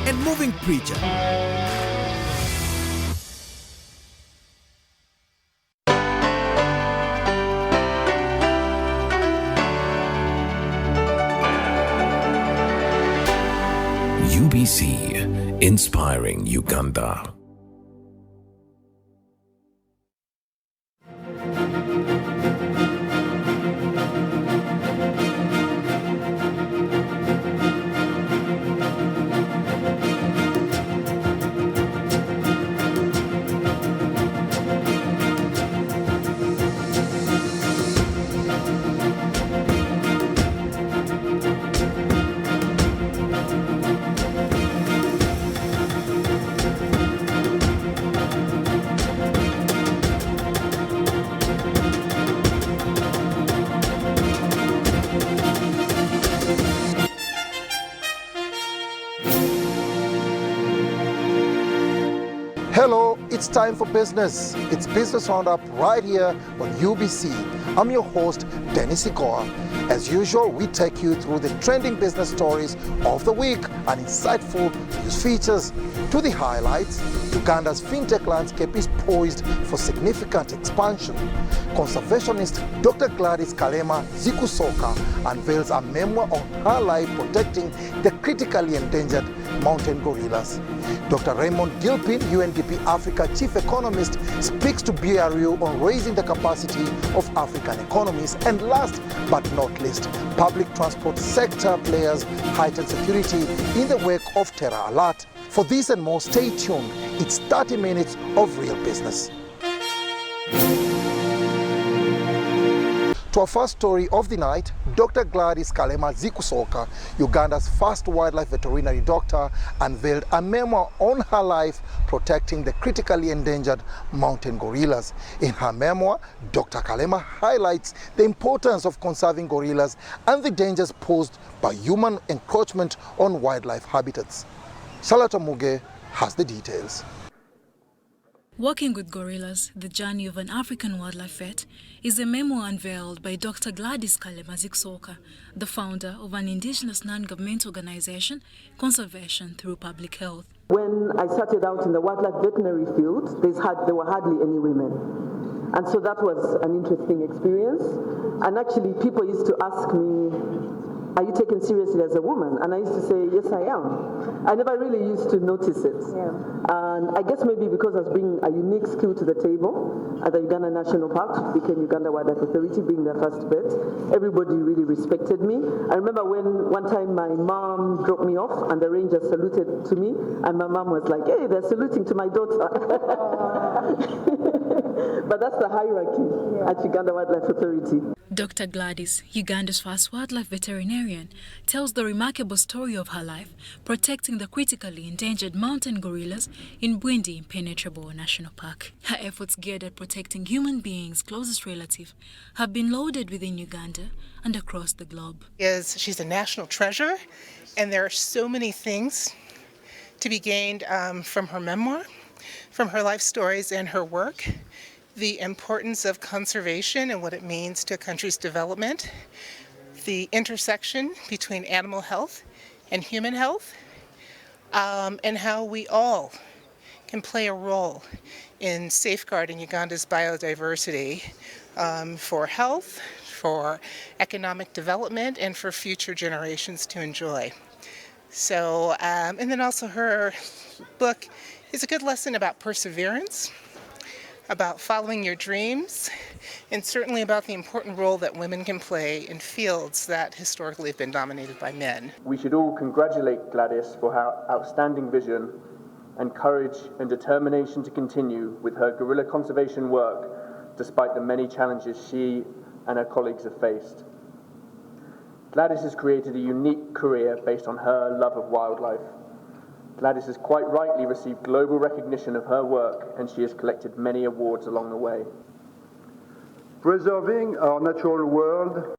and moving preacher. UBC, inspiring Uganda. Hello, it's time for business. It's Business Roundup right here on UBC. I'm your host, Dennis Ikoa. As usual, we take you through the trending business stories of the week and insightful news features. To the highlights, Uganda's fintech landscape is poised for significant expansion. Conservationist Dr. Gladys Kalema Zikusoka unveils a memoir on her life protecting the critically endangered mountain gorillas. Dr. Raymond Gilpin, UNDP Africa Chief Economist, speaks to BRU on raising the capacity of African economies. And last but not least, public transport sector players heighten security in the wake of terror alert. For this and more, stay tuned. It's 30 minutes of real business. To our first story of the night, Dr. Gladys Kalema Zikusoka, Uganda's first wildlife veterinary doctor, unveiled a memoir on her life protecting the critically endangered mountain gorillas. In her memoir, Dr. Kalema highlights the importance of conserving gorillas and the dangers posed by human encroachment on wildlife habitats. Salata Muge has the details. Walking with Gorillas, the Journey of an African Wildlife Vet, is a memoir unveiled by Dr. Gladys Kalema Zikusoka, the founder of an indigenous non-government organization, Conservation Through Public Health. When I started out in the wildlife veterinary field, there were hardly any women. And so that was an interesting experience. And actually, people used to ask me, are you taken seriously as a woman? And I used to say, yes, I am. I never really used to notice it. Yeah. And I guess maybe because I was bringing a unique skill to the table at the Uganda National Park, became Uganda Wildlife Authority, being their first vet. Everybody really respected me. I remember when one time my mom dropped me off and the ranger saluted to me, and my mom was like, hey, they're saluting to my daughter. But that's the hierarchy at Uganda Wildlife Authority. Dr. Gladys, Uganda's first wildlife veterinarian, tells the remarkable story of her life protecting the critically endangered mountain gorillas in Bwindi Impenetrable National Park. Her efforts geared at protecting human beings' closest relative have been lauded within Uganda and across the globe. She's a national treasure, and there are so many things to be gained from her memoir, from her life stories and her work. The importance of conservation and what it means to a country's development, the intersection between animal health and human health, and how we all can play a role in safeguarding Uganda's biodiversity for health, for economic development, and for future generations to enjoy. So, and then also her book is a good lesson about perseverance, about following your dreams, and certainly about the important role that women can play in fields that historically have been dominated by men. We should all congratulate Gladys for her outstanding vision and courage and determination to continue with her gorilla conservation work despite the many challenges she and her colleagues have faced. Gladys has created a unique career based on her love of wildlife. Gladys has quite rightly received global recognition of her work, and she has collected many awards along the way. Preserving our natural world,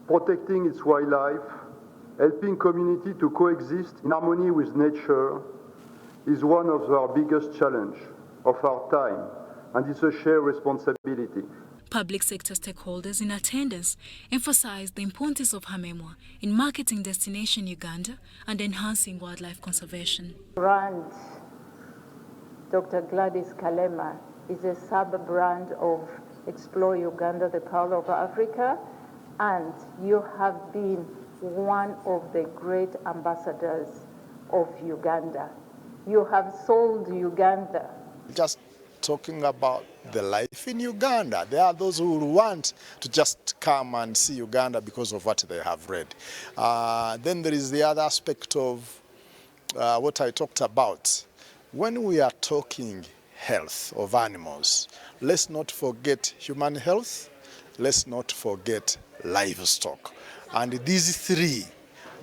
protecting its wildlife, helping community to coexist in harmony with nature is one of our biggest challenges of our time, and it's a shared responsibility. Public sector stakeholders in attendance emphasized the importance of her memoir in marketing destination Uganda and enhancing wildlife conservation. Brand Dr. Gladys Kalema is a sub-brand of Explore Uganda, the Pearl of Africa, and you have been one of the great ambassadors of Uganda. You have sold Uganda. Just talking about the life in Uganda. There are those who want to just come and see Uganda because of what they have read. Then there is the other aspect of what I talked about. When we are talking health of animals, let's not forget human health, let's not forget livestock. And these three,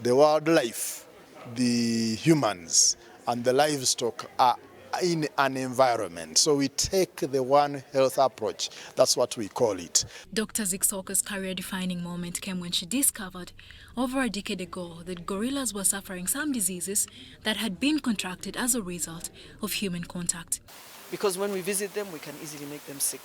the wildlife, the humans, and the livestock are in an environment. So we take the One Health approach. That's what we call it. Dr. Ziksoka's career-defining moment came when she discovered over a decade ago that gorillas were suffering some diseases that had been contracted as a result of human contact. Because when we visit them, we can easily make them sick.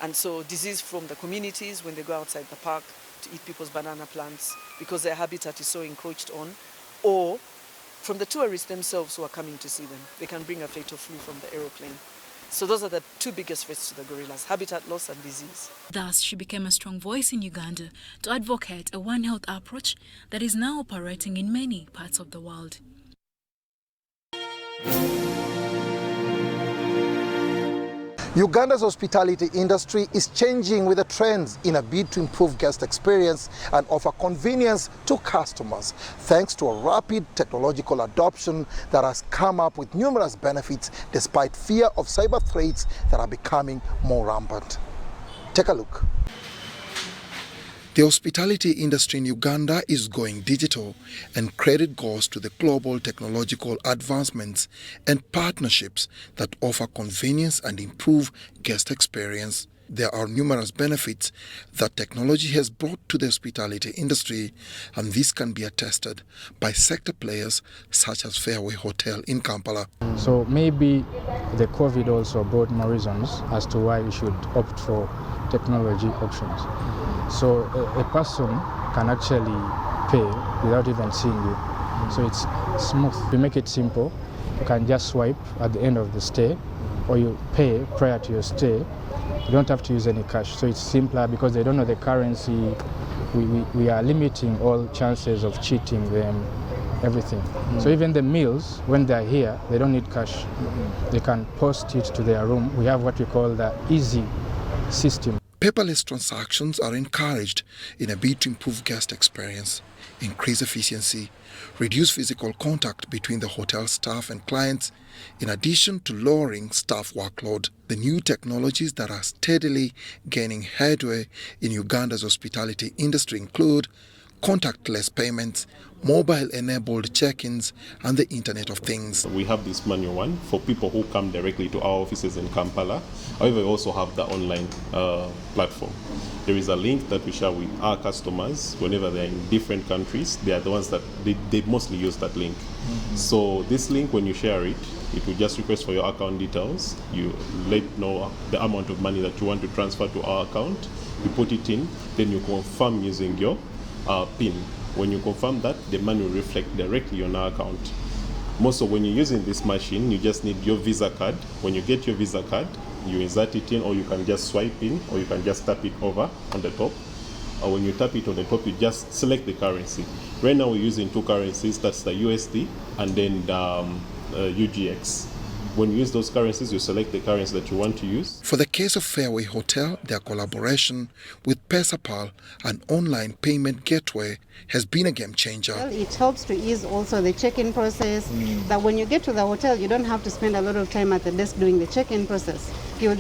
And so disease from the communities when they go outside the park to eat people's banana plants because their habitat is so encroached on, or from the tourists themselves who are coming to see them. They can bring a fatal flu from the aeroplane. So those are the two biggest threats to the gorillas, habitat loss and disease. Thus, she became a strong voice in Uganda to advocate a One Health approach that is now operating in many parts of the world. Uganda's hospitality industry is changing with the trends in a bid to improve guest experience and offer convenience to customers, thanks to a rapid technological adoption that has come up with numerous benefits despite fear of cyber threats that are becoming more rampant. Take a look. The hospitality industry in Uganda is going digital, and credit goes to the global technological advancements and partnerships that offer convenience and improve guest experience. There are numerous benefits that technology has brought to the hospitality industry, and this can be attested by sector players such as Fairway Hotel in Kampala. So maybe the COVID also brought more reasons as to why you should opt for technology options. So a person can actually pay without even seeing you. So it's smooth. We make it simple. You can just swipe at the end of the stay, or you pay prior to your stay. You don't have to use any cash. So it's simpler because they don't know the currency. We are limiting all chances of cheating them, everything. So even the meals, when they're here, they don't need cash. They can post it to their room. We have what we call the easy system. Paperless transactions are encouraged in a bid to improve guest experience, increase efficiency, reduce physical contact between the hotel staff and clients, in addition to lowering staff workload. The new technologies that are steadily gaining headway in Uganda's hospitality industry include contactless payments, mobile-enabled check-ins, and the Internet of Things. We have this manual one for people who come directly to our offices in Kampala. However, we also have the online platform. There is a link that we share with our customers whenever they're in different countries. They are the ones that they mostly use that link. So this link, when you share it, it will just request for your account details. You let know the amount of money that you want to transfer to our account. You put it in, then you confirm using your PIN. When you confirm that, the money will reflect directly on our account. Most of when you're using this machine, you just need your Visa card. When you get your Visa card, you insert it in, or you can just swipe in, or you can just tap it over on the top. Or when you tap it on the top, you just select the currency. Right now we're using two currencies, that's the USD and then the UGX. When you use those currencies, you select the currency that you want to use. For the case of Fairway Hotel, their collaboration with PesaPal, an online payment gateway, has been a game changer. Well, it helps to ease also the check-in process, that when you get to the hotel, you don't have to spend a lot of time at the desk doing the check-in process. You'll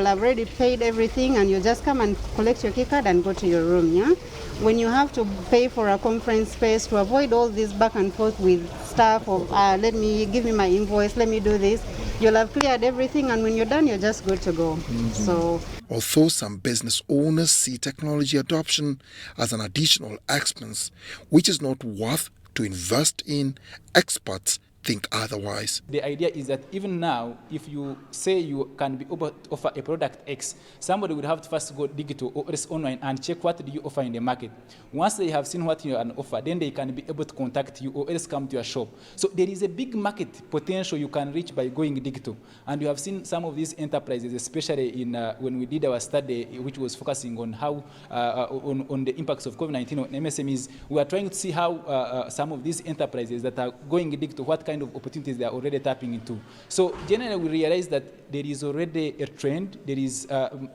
have already paid everything, and you just come and collect your key card and go to your room, yeah? When you have to pay for a conference space, to avoid all this back and forth with staff of, give me my invoice, let me do this, you'll have cleared everything, and when you're done, you're just good to go. So, although some business owners see technology adoption as an additional expense, which is not worth to invest in, experts think otherwise. The idea is that even now, if you say you can be able to offer a product X, somebody would have to first go digital or else online and check what do you offer in the market. Once they have seen what you are offer, then they can be able to contact you or else come to your shop. So there is a big market potential you can reach by going digital. And you have seen some of these enterprises, especially in when we did our study, which was focusing on how on the impacts of COVID-19 on MSMEs. We are trying to see how some of these enterprises that are going digital, what kind of opportunities they are already tapping into. So generally, we realize that there is already a trend. There is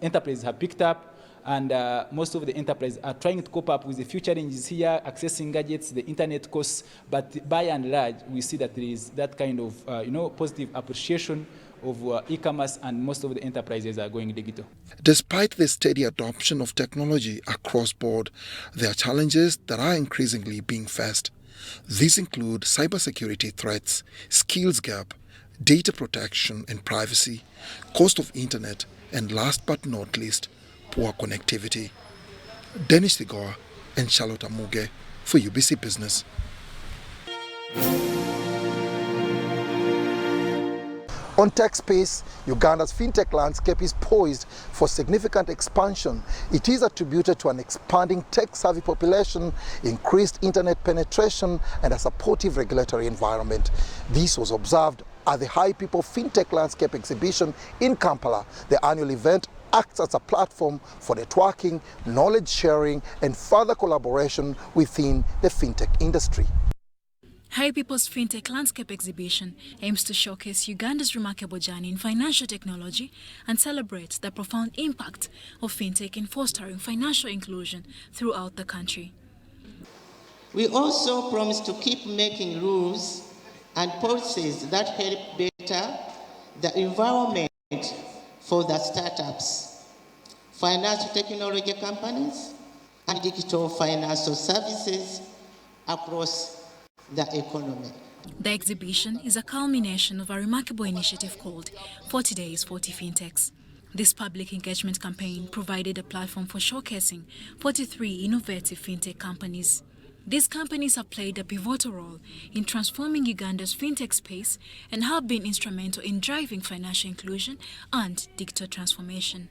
enterprises have picked up, and most of the enterprises are trying to cope up with the future challenges here, accessing gadgets, the internet costs. But by and large, we see that there is that kind of positive appreciation of e-commerce, and most of the enterprises are going digital. Despite the steady adoption of technology across board, there are challenges that are increasingly being faced. These include cybersecurity threats, skills gap, data protection and privacy, cost of internet, and last but not least, poor connectivity. Dennis Thigoa and Charlotte Amuge for UBC Business. On tech space, Uganda's fintech landscape is poised for significant expansion. It is attributed to an expanding tech-savvy population, increased internet penetration, and a supportive regulatory environment. This was observed at the High People Fintech Landscape Exhibition in Kampala. The annual event acts as a platform for networking, knowledge sharing, and further collaboration within the fintech industry. High People's Fintech Landscape Exhibition aims to showcase Uganda's remarkable journey in financial technology and celebrate the profound impact of fintech in fostering financial inclusion throughout the country. We also promise to keep making rules and policies that help better the environment for the startups, financial technology companies, and digital financial services across the economy. The exhibition is a culmination of a remarkable initiative called 40 Days, 40 Fintechs. This public engagement campaign provided a platform for showcasing 43 innovative fintech companies. These companies have played a pivotal role in transforming Uganda's fintech space and have been instrumental in driving financial inclusion and digital transformation.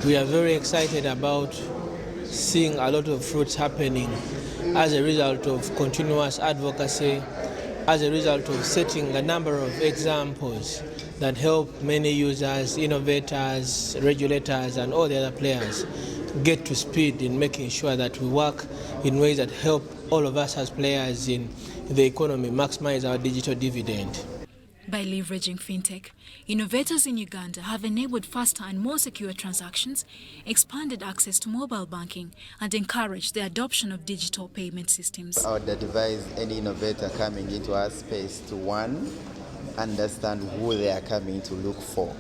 We are very excited about seeing a lot of fruits happening as a result of continuous advocacy, as a result of setting a number of examples that help many users, innovators, regulators, and all the other players get to speed in making sure that we work in ways that help all of us as players in the economy maximize our digital dividend. By leveraging fintech, innovators in Uganda have enabled faster and more secure transactions, expanded access to mobile banking, and encouraged the adoption of digital payment systems. I would advise any innovator coming into our space to, one, understand who they are coming to look for.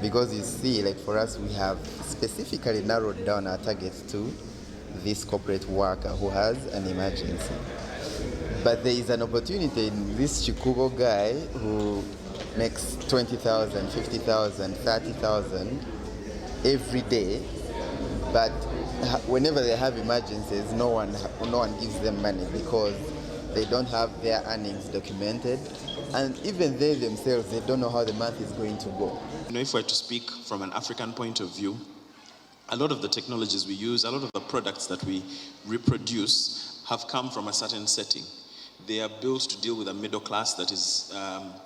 Because you see, like for us, we have specifically narrowed down our targets to this corporate worker who has an emergency. But there is an opportunity in this Chikugo guy who makes 20,000, 50,000, 30,000 every day, but whenever they have emergencies, no one gives them money because they don't have their earnings documented, and even they themselves, they don't know how the month is going to go. If we're to speak from an African point of view, a lot of the technologies we use, a lot of the products that we reproduce have come from a certain setting. They are built to deal with a middle class that is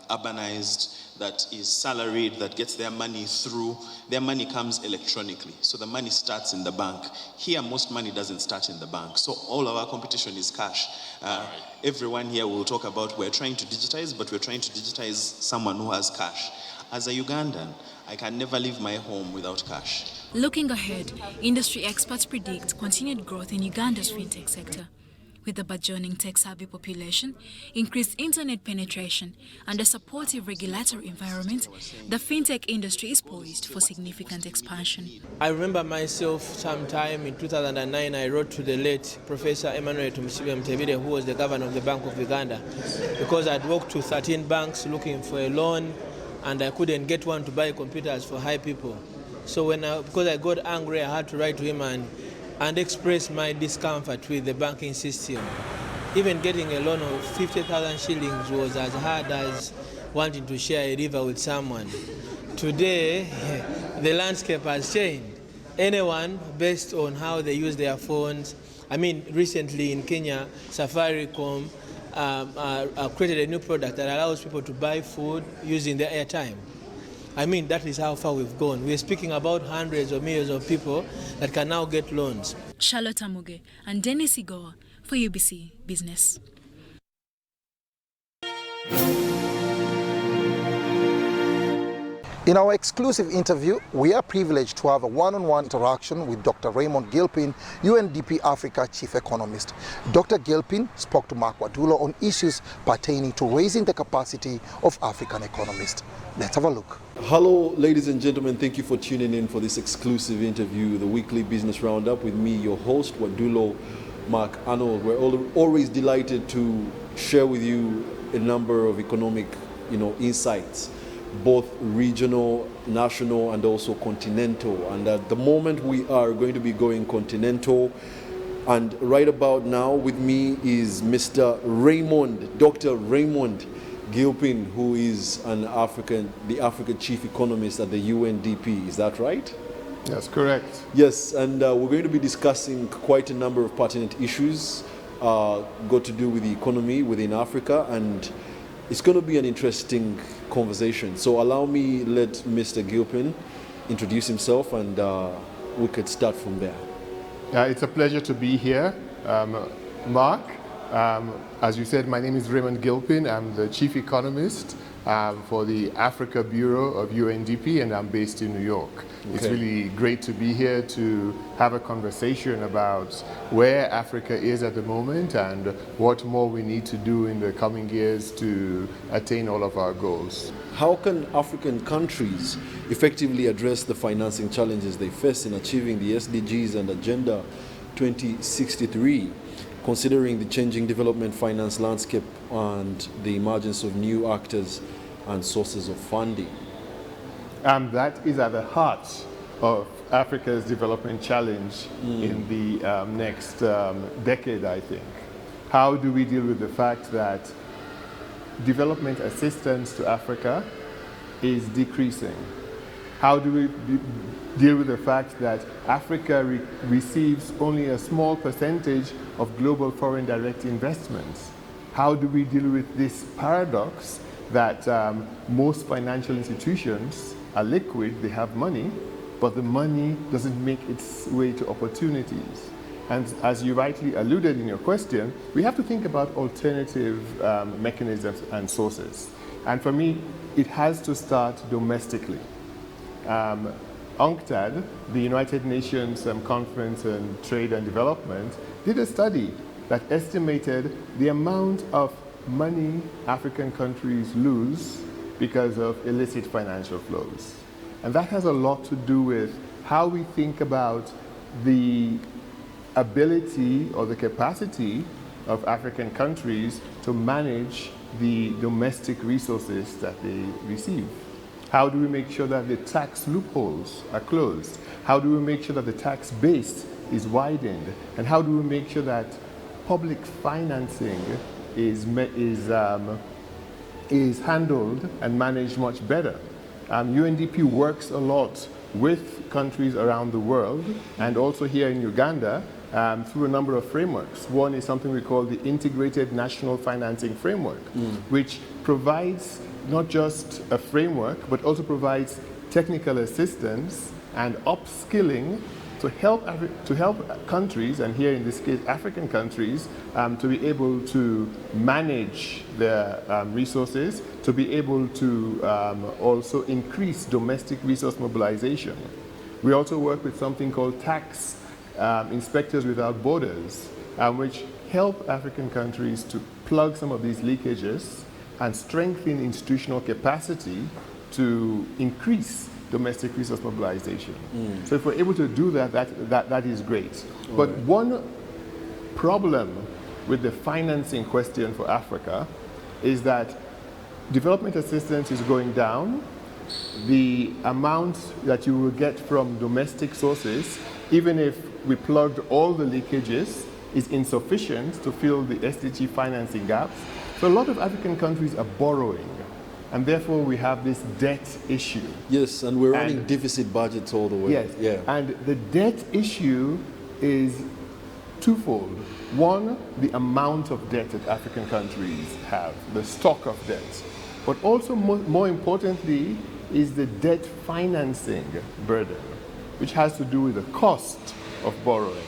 urbanized, that is salaried, that gets their money through. Their money comes electronically. So the money starts in the bank. Here, most money doesn't start in the bank. So all of our competition is cash. Everyone here will talk about we're trying to digitize, but we're trying to digitize someone who has cash. As a Ugandan, I can never leave my home without cash. Looking ahead, industry experts predict continued growth in Uganda's fintech sector. With a burgeoning tech-savvy population, increased internet penetration, and a supportive regulatory environment, the fintech industry is poised for significant expansion. I remember myself sometime in 2009, I wrote to the late Professor Emmanuel Tumusibe Mtebire, who was the governor of the Bank of Uganda, because I'd walked to 13 banks looking for a loan, and I couldn't get one to buy computers for high people. So because I got angry, I had to write to him and express my discomfort with the banking system. even getting a loan of 50,000 shillings was as hard as wanting to share a river with someone. Today, the landscape has changed. Anyone, based on how they use their phones, I mean, recently in Kenya, Safaricom created a new product that allows people to buy food using their airtime. I mean, that is how far we've gone. We're speaking about hundreds of millions of people that can now get loans. Charlotte Amuge and Dennis Igoa for UBC Business. In our exclusive interview, we are privileged to have a one-on-one interaction with Dr. Raymond Gilpin, UNDP Africa Chief Economist. Dr. Gilpin spoke to Mark Wadulo on issues pertaining to raising the capacity of African economists. Let's have a look. Hello, ladies and gentlemen. Thank you for tuning in for this exclusive interview, the weekly business roundup with me, your host, Wadulo Mark Arnold. We're always delighted to share with you a number of economic, insights, both regional, national, and also continental. And at the moment, we are going to be going continental. And right about now with me is Mr. Dr. Raymond Gilpin, who is the African Chief Economist at the UNDP. Is that right? That's correct. Yes, and we're going to be discussing quite a number of pertinent issues got to do with the economy within Africa, and it's going to be an interesting conversation. So allow me let Mr. Gilpin introduce himself, and we could start from there. It's a pleasure to be here, Mark. As you said, my name is Raymond Gilpin. I'm the Chief Economist for the Africa Bureau of UNDP, and I'm based in New York. Okay. It's really great to be here to have a conversation about where Africa is at the moment and what more we need to do in the coming years to attain all of our goals. How can African countries effectively address the financing challenges they face in achieving the SDGs and Agenda 2063? Considering the changing development finance landscape and the emergence of new actors and sources of funding? That is at the heart of Africa's development challenge in the next decade, I think. How do we deal with the fact that development assistance to Africa is decreasing? How do we deal with the fact that Africa receives only a small percentage of global foreign direct investments? How do we deal with this paradox that most financial institutions are liquid, they have money, but the money doesn't make its way to opportunities? And as you rightly alluded in your question, we have to think about alternative mechanisms and sources. And for me, it has to start domestically. UNCTAD, the United Nations Conference on Trade and Development, did a study that estimated the amount of money African countries lose because of illicit financial flows. And that has a lot to do with how we think about the ability or the capacity of African countries to manage the domestic resources that they receive. How do we make sure that the tax loopholes are closed? How do we make sure that the tax base is widened? And how do we make sure that public financing is handled and managed much better? UNDP works a lot with countries around the world and also here in Uganda through a number of frameworks. One is something we call the Integrated National Financing Framework, which provides not just a framework, but also provides technical assistance and upskilling to help countries, and here in this case African countries, to be able to manage their resources, to be able to also increase domestic resource mobilization. We also work with something called Tax Inspectors Without Borders, which help African countries to plug some of these leakages and strengthen institutional capacity to increase domestic resource mobilization. So if we're able to do that, that is great. But one problem with the financing question for Africa is that development assistance is going down. The amount that you will get from domestic sources, even if we plugged all the leakages, is insufficient to fill the SDG financing gaps. So a lot of African countries are borrowing, and therefore we have this debt issue. Yes, and we're running deficit budgets all the way. Yes, yeah. And the debt issue is twofold. One, the amount of debt that African countries have, the stock of debt. But also more importantly is the debt financing burden, which has to do with the cost of borrowing.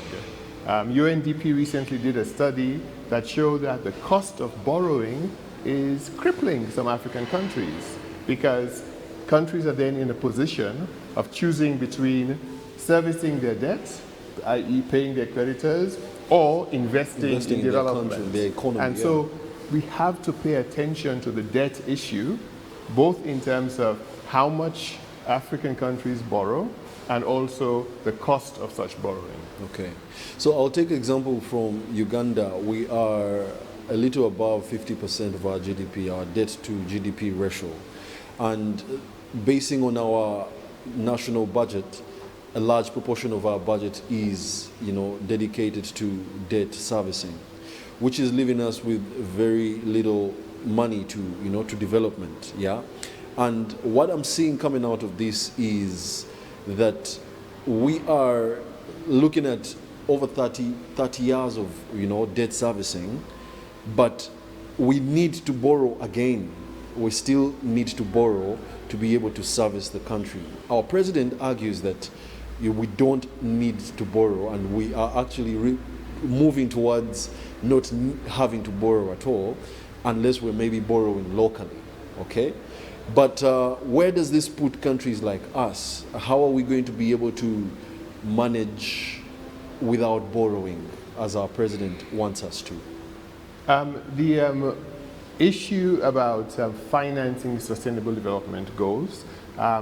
UNDP recently did a study that showed that the cost of borrowing is crippling some African countries, because countries are then in a position of choosing between servicing their debt, i.e. paying their creditors, or investing in development. Their country, their economy. And so we have to pay attention to the debt issue, both in terms of how much African countries borrow and also the cost of such borrowing. Okay. So I'll take an example from Uganda. We are a little above 50% of our GDP, our debt to GDP ratio. And basing on our national budget, a large proportion of our budget is, dedicated to debt servicing, which is leaving us with very little money to, to development, yeah? And what I'm seeing coming out of this is that we are looking at over 30 years of, debt servicing, but we need to borrow again. We still need to borrow to be able to service the country. Our president argues that we don't need to borrow, and we are actually moving towards not having to borrow at all, unless we're maybe borrowing locally, okay? But where does this put countries like us? How are we going to be able to manage without borrowing, as our president wants us to? The issue about financing sustainable development goals,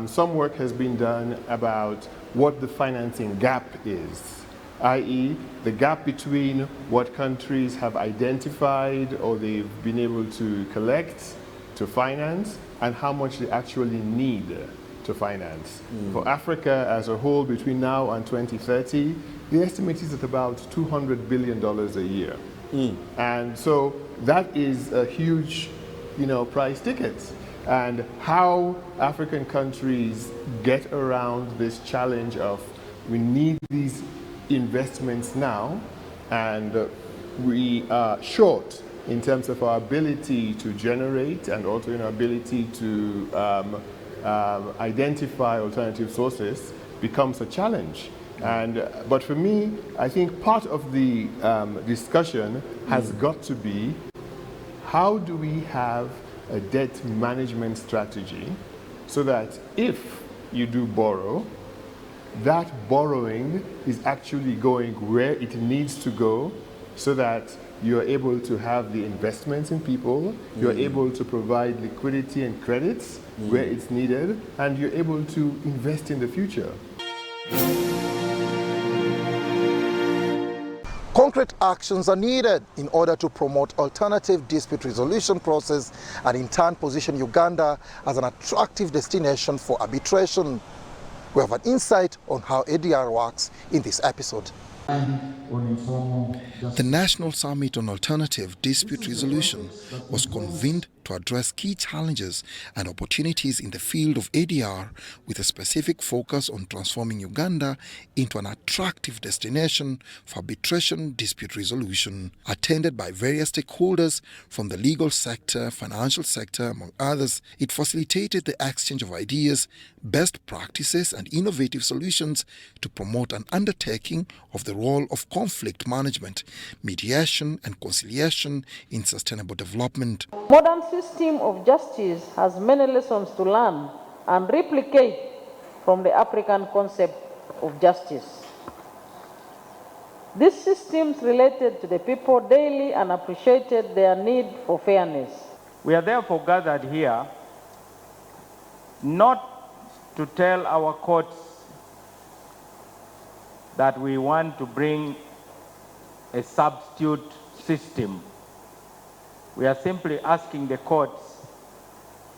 some work has been done about what the financing gap is, i.e. the gap between what countries have identified or they've been able to collect to finance and how much they actually need to finance. For Africa as a whole, between now and 2030, the estimate is at about $200 billion a year. And so that is a huge, price ticket. And how African countries get around this challenge of we need these investments now, and we are short in terms of our ability to generate and also in our ability to identify alternative sources becomes a challenge. But for me, I think part of the discussion has got to be, how do we have a debt management strategy so that if you do borrow, that borrowing is actually going where it needs to go, so that you're able to have the investments in people, you're able to provide liquidity and credits where it's needed, and you're able to invest in the future. Concrete actions are needed in order to promote alternative dispute resolution process and in turn position Uganda as an attractive destination for arbitration. We have an insight on how ADR works in this episode. The National Summit on Alternative Dispute Resolution was convened to address key challenges and opportunities in the field of ADR, with a specific focus on transforming Uganda into an attractive destination for arbitration dispute resolution. Attended by various stakeholders from the legal sector, financial sector, among others, it facilitated the exchange of ideas, best practices and innovative solutions to promote an undertaking of the role of conflict management, mediation and conciliation in sustainable development. Modern system of justice has many lessons to learn and replicate from the African concept of justice. These systems related to the people daily and appreciated their need for fairness. We are therefore gathered here not to tell our courts that we want to bring a substitute system. We are simply asking the courts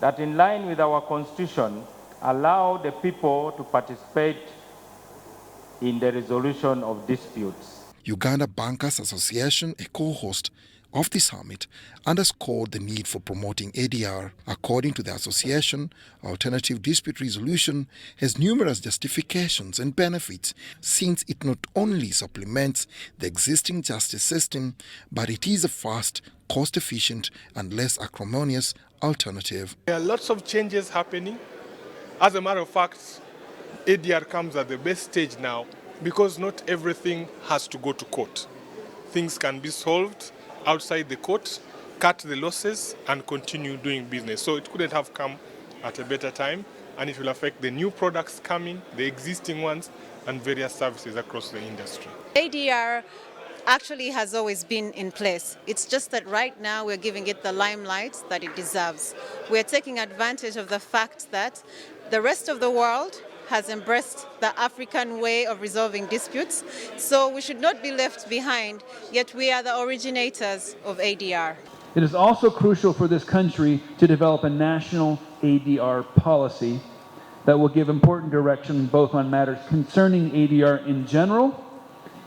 that, in line with our constitution, allow the people to participate in the resolution of disputes. Uganda Bankers Association, a co-host of the summit, underscored the need for promoting ADR. According to the association, alternative dispute resolution has numerous justifications and benefits, since it not only supplements the existing justice system, but it is a fast, cost-efficient and less acrimonious alternative. There are lots of changes happening. As a matter of fact, ADR comes at the best stage now because not everything has to go to court. Things can be solved outside the court, cut the losses and continue doing business. So it couldn't have come at a better time, and it will affect the new products coming, the existing ones, and various services across the industry. ADR actually has always been in place. It's just that right now we're giving it the limelight that it deserves. We're taking advantage of the fact that the rest of the world has embraced the African way of resolving disputes, so we should not be left behind, yet we are the originators of ADR. It is also crucial for this country to develop a national ADR policy that will give important direction both on matters concerning ADR in general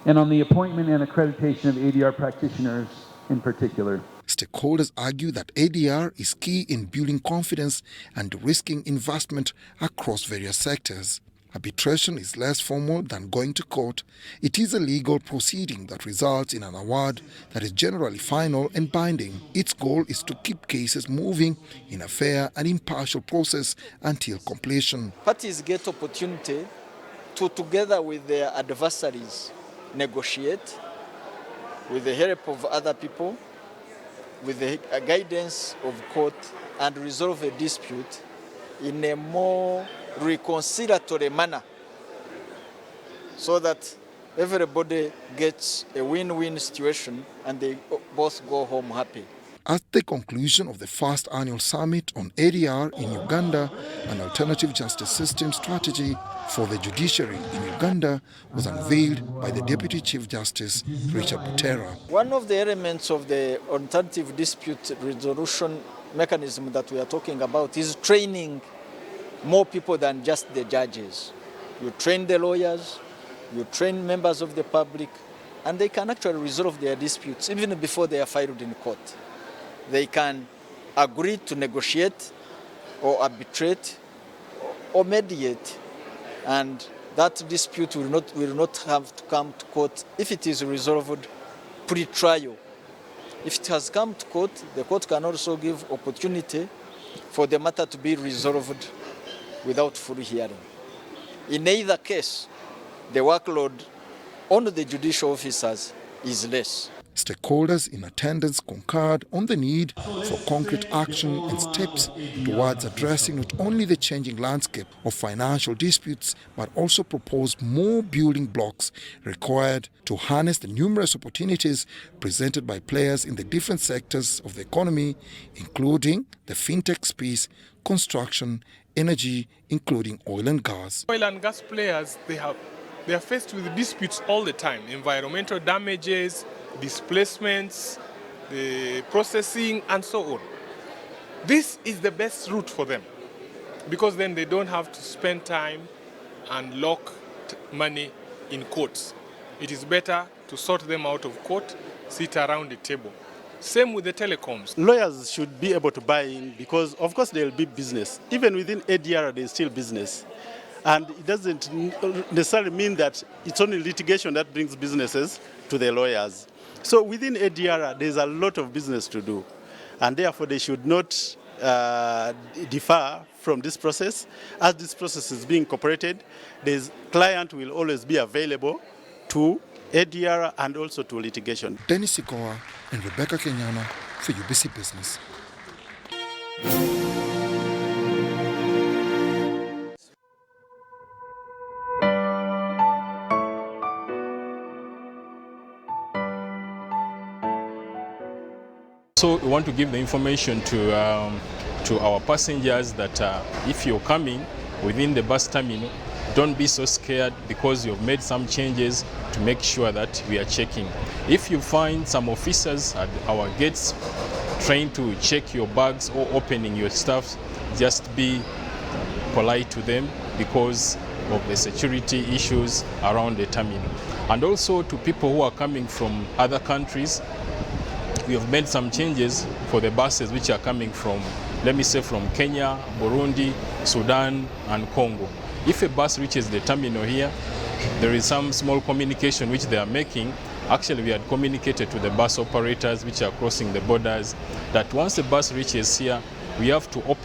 and on the appointment and accreditation of ADR practitioners in particular. Stakeholders argue that ADR is key in building confidence and de-risking investment across various sectors. Arbitration is less formal than going to court. It is a legal proceeding that results in an award that is generally final and binding. Its goal is to keep cases moving in a fair and impartial process until completion. Parties get opportunity to, together with their adversaries, negotiate with the help of other people, with the guidance of court, and resolve a dispute in a more reconciliatory manner so that everybody gets a win-win situation and they both go home happy. At the conclusion of the first annual summit on ADR in Uganda, an alternative justice system strategy for the judiciary in Uganda was unveiled by the Deputy Chief Justice, Richard Butera. One of the elements of the alternative dispute resolution mechanism that we are talking about is training more people than just the judges. You train the lawyers, you train members of the public, and they can actually resolve their disputes even before they are filed in court. They can agree to negotiate or arbitrate or mediate, and that dispute will not have to come to court if it is resolved pre-trial. If it has come to court, the court can also give opportunity for the matter to be resolved without full hearing. In either case, the workload on the judicial officers is less. Stakeholders in attendance concurred on the need for concrete action and steps towards addressing not only the changing landscape of financial disputes, but also proposed more building blocks required to harness the numerous opportunities presented by players in the different sectors of the economy, including the fintech space, construction, energy, including oil and gas. Oil and gas players, they are faced with disputes all the time, environmental damages, displacements, the processing, and so on. This is the best route for them because then they don't have to spend time and lock money in courts. It is better to sort them out of court, sit around the table. Same with the telecoms. Lawyers should be able to buy in because, of course, there will be business. Even within ADR, there is still business. And it doesn't necessarily mean that it's only litigation that brings businesses to the lawyers. So within ADR, there's a lot of business to do. And therefore, they should not differ from this process. As this process is being incorporated, the client will always be available to ADR and also to litigation. Dennis Sikoa and Rebecca Kenyana for UBC Business. So we want to give the information to our passengers that if you're coming within the bus terminal, don't be so scared because you've made some changes to make sure that we are checking. If you find some officers at our gates trying to check your bags or opening your stuff, just be polite to them because of the security issues around the terminal. And also to people who are coming from other countries, we have made some changes for the buses which are coming from, let me say, from Kenya, Burundi, Sudan, and Congo. If a bus reaches the terminal here, there is some small communication which they are making. Actually, we had communicated to the bus operators which are crossing the borders that once the bus reaches here, we have to open